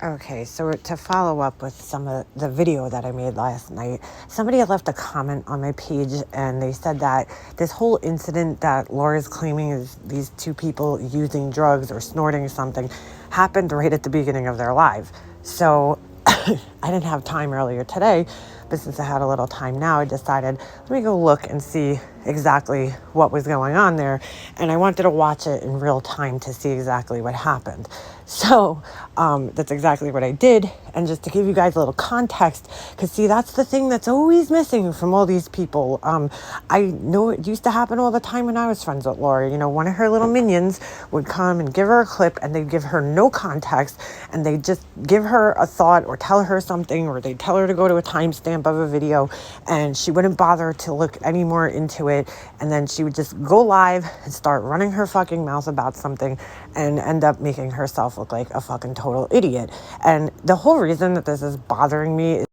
Okay, so to follow up with some of the video that I made last night, somebody had left a comment on my page and they said that this whole incident that Laura's claiming is these two people using drugs or snorting something happened right at the beginning of their live. So I didn't have time earlier today, but since I had a little time now, I decided, let me go look and see exactly what was going on there. And I wanted to watch it in real time to see exactly what happened. So that's exactly what I did. And just to give you guys a little context, because see, that's the thing that's always missing from all these people. I know it used to happen all the time when I was friends with Laura. You know, one of her little minions would come and give her a clip and they'd give her no context and they'd just give her a thought or tell her something, or they'd tell her to go to a timestamp of a video and she wouldn't bother to look any more into it. And then she would just go live and start running her fucking mouth about something and end up making herself look like a fucking total idiot. And the whole reason that this is bothering me is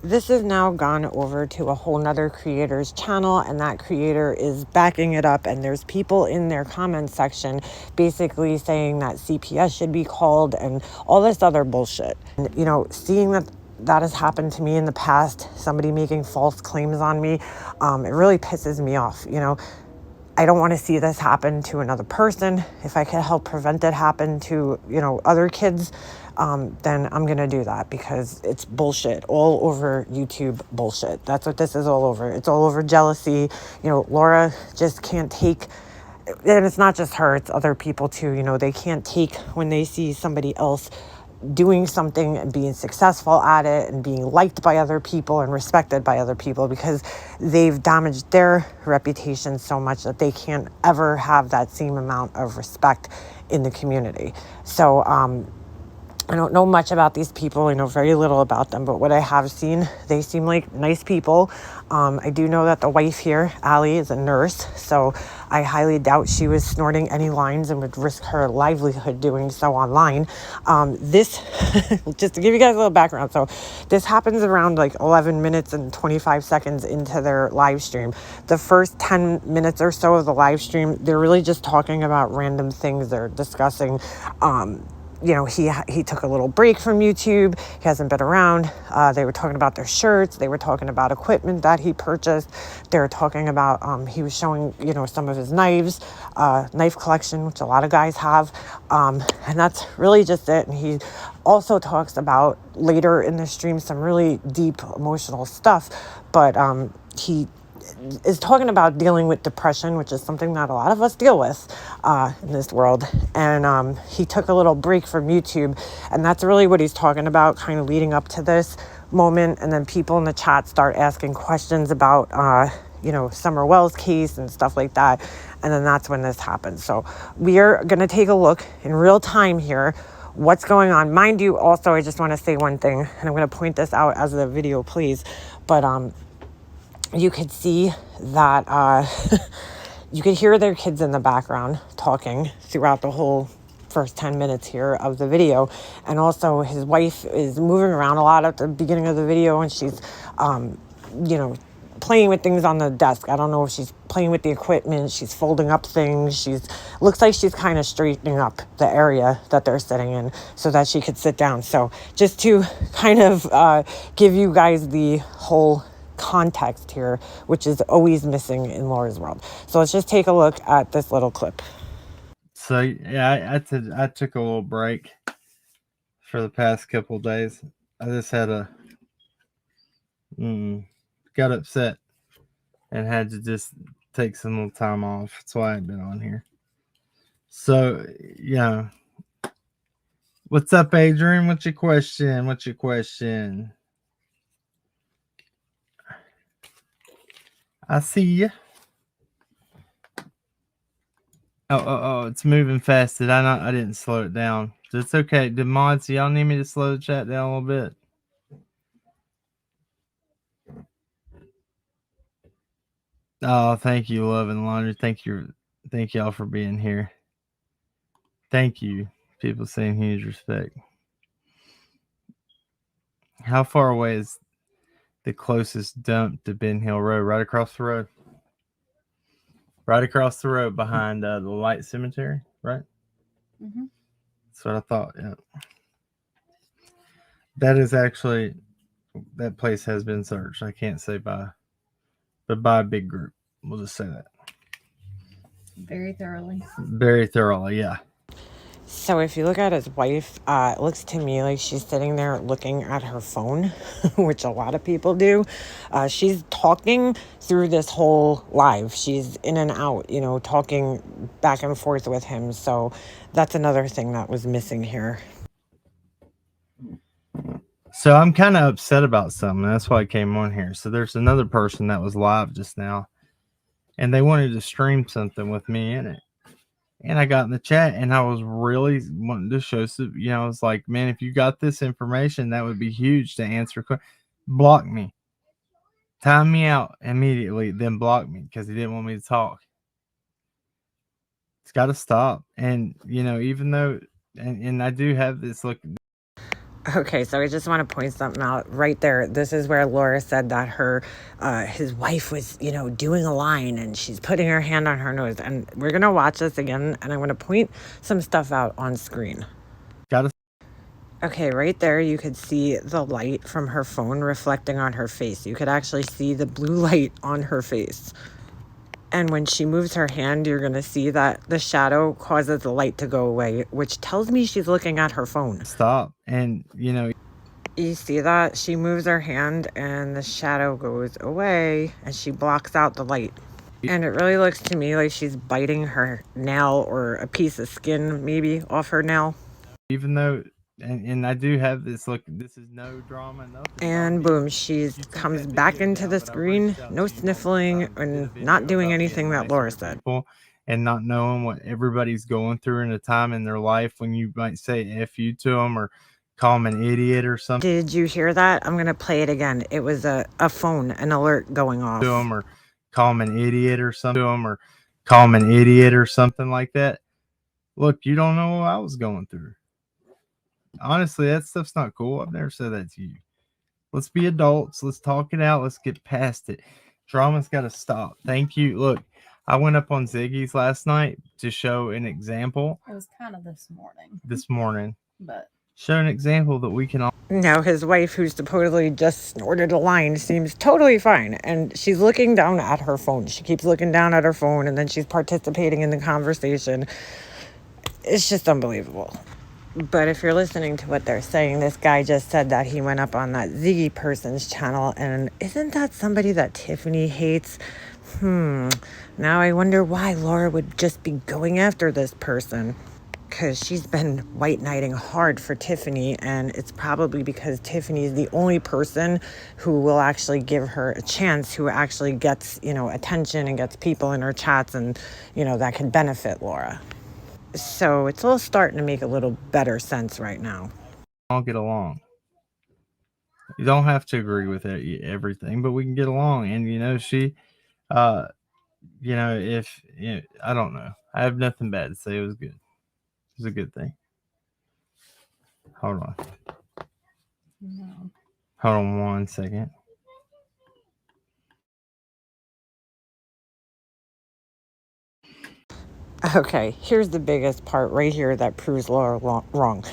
this has now gone over to a whole nother creator's channel, and that creator is backing it up, and there's people in their comment section basically saying that CPS should be called and all this other bullshit. And, you know, seeing that has happened to me in the past, somebody making false claims on me, it really pisses me off. You know, I don't want to see this happen to another person. If I can help prevent it happen to, you know, other kids, then I'm going to do that, because it's bullshit all over YouTube bullshit. That's what this is all over. It's all over jealousy. You know, Laura just can't take, and it's not just her, it's other people too. You know, they can't take when they see somebody else doing something and being successful at it and being liked by other people and respected by other people, because they've damaged their reputation so much that they can't ever have that same amount of respect in the community. So I don't know much about these people. I know very little about them, but what I have seen, they seem like nice people. I do know that the wife here, Allie, is a nurse, so I highly doubt she was snorting any lines and would risk her livelihood doing so online. This, just to give you guys a little background, so this happens around like 11 minutes and 25 seconds into their live stream. The first 10 minutes or so of the live stream, they're really just talking about random things. They're discussing, you know, he took a little break from YouTube. He hasn't been around. They were talking about their shirts. They were talking about equipment that he purchased. They were talking about, he was showing, you know, some of his knives, knife collection, which a lot of guys have. And that's really just it. And he also talks about later in the stream some really deep emotional stuff. But he is talking about dealing with depression, which is something that a lot of us deal with in this world. And he took a little break from YouTube, and that's really what he's talking about, kind of leading up to this moment. And then people in the chat start asking questions about, you know, Summer Wells case and stuff like that. And then that's when this happens. So we are going to take a look in real time here what's going on. Mind you, also, I just want to say one thing, and I'm going to point this out as the video plays, but you could see that you could hear their kids in the background talking throughout the whole first 10 minutes here of the video. And also his wife is moving around a lot at the beginning of the video, and she's, you know, playing with things on the desk. I don't know if she's playing with the equipment, she's folding up things, looks like she's kind of straightening up the area that they're sitting in so that she could sit down. So just to kind of give you guys the whole context here, which is always missing in Laura's world. So let's just take a look at this little clip. So yeah, I took a little break for the past couple of days. I just had got upset and had to just take some little time off. That's why I ain't been on here. So yeah. What's up, Adrian? What's your question? I see you. Oh, it's moving fast. I didn't slow it down. It's okay. The mods, y'all need me to slow the chat down a little bit? Oh, thank you, Love and Laundry. Thank y'all for being here. Thank you. People saying huge respect. How far away is the closest dump to Ben Hill Road? Right across the road. Right across the road behind the Light Cemetery, right? Mm-hmm. That's what I thought, yeah. That is actually, that place has been searched. I can't say by, but by a big group. We'll just say that. Very thoroughly. Very thoroughly, yeah. So if you look at his wife, it looks to me like she's sitting there looking at her phone, which a lot of people do. She's talking through this whole live. She's in and out, you know, talking back and forth with him. So that's another thing that was missing here. So I'm kind of upset about something. That's why I came on here. So there's another person that was live just now, and they wanted to stream something with me in it. And I got in the chat, and I was really wanting to show some, you know, I was like, man, if you got this information, that would be huge to answer. Block me. Time me out immediately, then block me because he didn't want me to talk. It's got to stop. And, you know, even though, and I do have this look. Okay, so I just want to point something out right there. This is where Laura said that his wife was, you know, doing a line and she's putting her hand on her nose. And we're going to watch this again, and I'm going to point some stuff out on screen. Okay, right there, you could see the light from her phone reflecting on her face. You could actually see the blue light on her face. And when she moves her hand, you're going to see that the shadow causes the light to go away, which tells me she's looking at her phone. Stop. And, you know, you see that? She moves her hand and the shadow goes away and she blocks out the light. And it really looks to me like she's biting her nail or a piece of skin maybe off her nail. Even though, and I do have this look, this is no drama, nothing. And boom, she comes back into the screen, no sniffling and not doing anything that Laura said. And not knowing what everybody's going through in a time in their life when you might say F you to them or call them an idiot or something. Did you hear that? I'm going to play it again. It was a phone, an alert going off. To them or call them an idiot or something. Or call them an idiot or something like that. Look, you don't know what I was going through. Honestly, that stuff's not cool. I've never said that to you. Let's be adults. Let's talk it out. Let's get past it. Drama's got to stop. Thank you. Look, I went up on Ziggy's last night to show an example. It was kind of this morning. This morning. But show an example that we can all. Now his wife, who supposedly just snorted a line, seems totally fine. And she's looking down at her phone. She keeps looking down at her phone and then she's participating in the conversation. It's just unbelievable. But if you're listening to what they're saying, this guy just said that he went up on that Ziggy person's channel. And isn't that somebody that Tiffany hates? Now I wonder why Laura would just be going after this person. Because she's been white knighting hard for Tiffany, and it's probably because Tiffany is the only person who will actually give her a chance, who actually gets, you know, attention and gets people in her chats and, you know, that can benefit Laura. So it's all starting to make a little better sense right now. All get along. You don't have to agree with everything, but we can get along. And, you know, she, you know, if, you know, I don't know. I have nothing bad to say. It was good. It was a good thing. Hold on. no. Hold on 1 second. Okay, here's the biggest part right here that proves Laura wrong.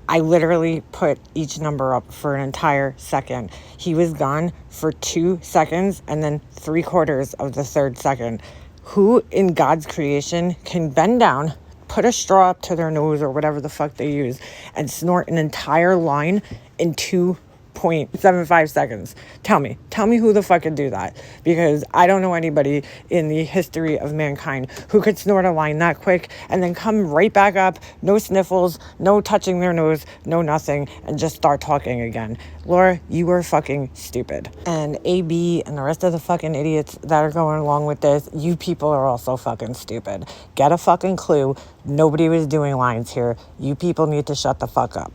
I literally put each number up for an entire second. He was gone for 2 seconds and then 3/4 of the third second. Who in God's creation can bend down, put a straw up to their nose or whatever the fuck they use, and snort an entire line in 2.75 seconds? Tell me who the fuck could do that, because I don't know anybody in the history of mankind who could snort a line that quick and then come right back up, no sniffles, no touching their nose, no nothing, and just start talking again. Laura, you were fucking stupid. And AB and the rest of the fucking idiots that are going along with this, you people are also fucking stupid. Get a fucking clue. Nobody was doing lines here. You people need to shut the fuck up.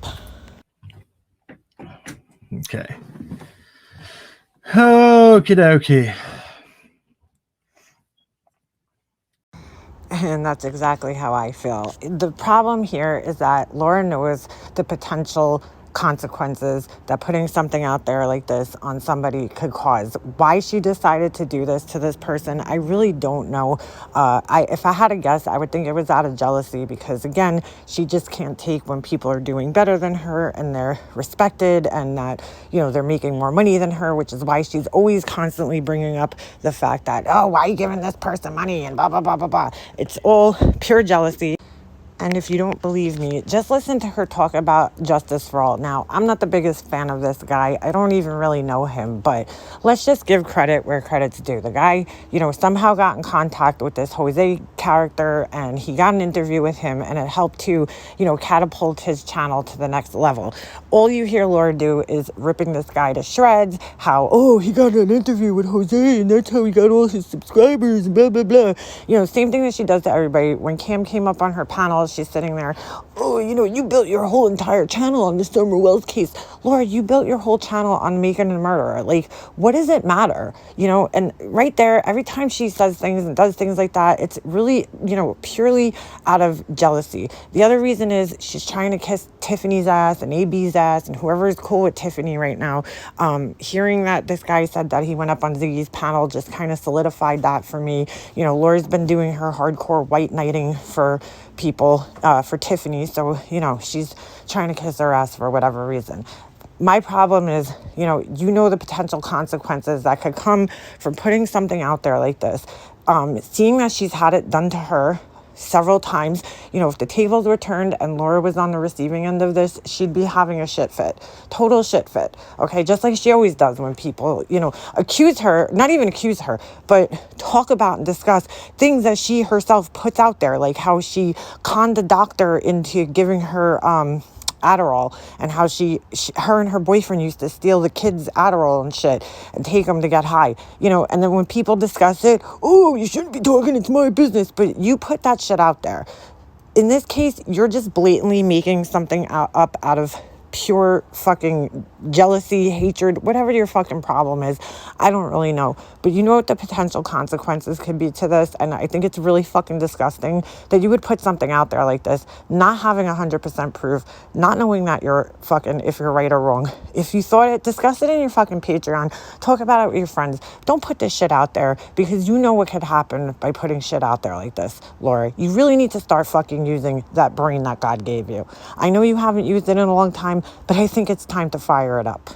Okay. Okie dokie. And that's exactly how I feel. The problem here is that Laura knows the potential consequences that putting something out there like this on somebody could cause. Why she decided to do this to this person, I really don't know. If I had to guess, I would think it was out of jealousy, because again, she just can't take when people are doing better than her and they're respected, and that, you know, they're making more money than her, which is why she's always constantly bringing up the fact that, oh, why are you giving this person money and blah, blah, blah, blah, blah. It's all pure jealousy. And if you don't believe me, just listen to her talk about Justice for All. Now, I'm not the biggest fan of this guy. I don't even really know him, but let's just give credit where credit's due. The guy, you know, somehow got in contact with this Jose character, and he got an interview with him, and it helped to, you know, catapult his channel to the next level. All you hear Laura do is ripping this guy to shreds, how, oh, he got an interview with Jose, and that's how he got all his subscribers, blah, blah, blah. You know, same thing that she does to everybody. When Cam came up on her panel, she's sitting there, oh, you know, you built your whole entire channel on the Summer Wells case. Laura, you built your whole channel on Making a Murderer. Like, what does it matter? You know, and right there, every time she says things and does things like that, it's really, you know, purely out of jealousy. The other reason is she's trying to kiss Tiffany's ass and AB's ass and whoever is cool with Tiffany right now. Hearing that this guy said that he went up on Ziggy's panel just kind of solidified that for me. You know, Laura's been doing her hardcore white knighting for people, for Tiffany, so, you know, she's trying to kiss her ass for whatever reason. My problem is, you know the potential consequences that could come from putting something out there like this. Seeing that she's had it done to her several times, you know, if the tables were turned and Laura was on the receiving end of this, she'd be having a shit fit, total shit fit. Okay, just like she always does when people, you know, accuse her, not even accuse her, but talk about and discuss things that she herself puts out there, like how she conned the doctor into giving her Adderall, and how her and her boyfriend used to steal the kids' Adderall and shit and take them to get high, you know. And then when people discuss it, oh, you shouldn't be talking, it's my business, but you put that shit out there. In this case, you're just blatantly making something up out of pure fucking jealousy, hatred, whatever your fucking problem is. I don't really know. But you know what the potential consequences could be to this? And I think it's really fucking disgusting that you would put something out there like this, not having 100% proof, not knowing that you're fucking, if you're right or wrong. If you thought it, discuss it in your fucking Patreon. Talk about it with your friends. Don't put this shit out there, because you know what could happen by putting shit out there like this, Laura. You really need to start fucking using that brain that God gave you. I know you haven't used it in a long time, but I think it's time to fire it up.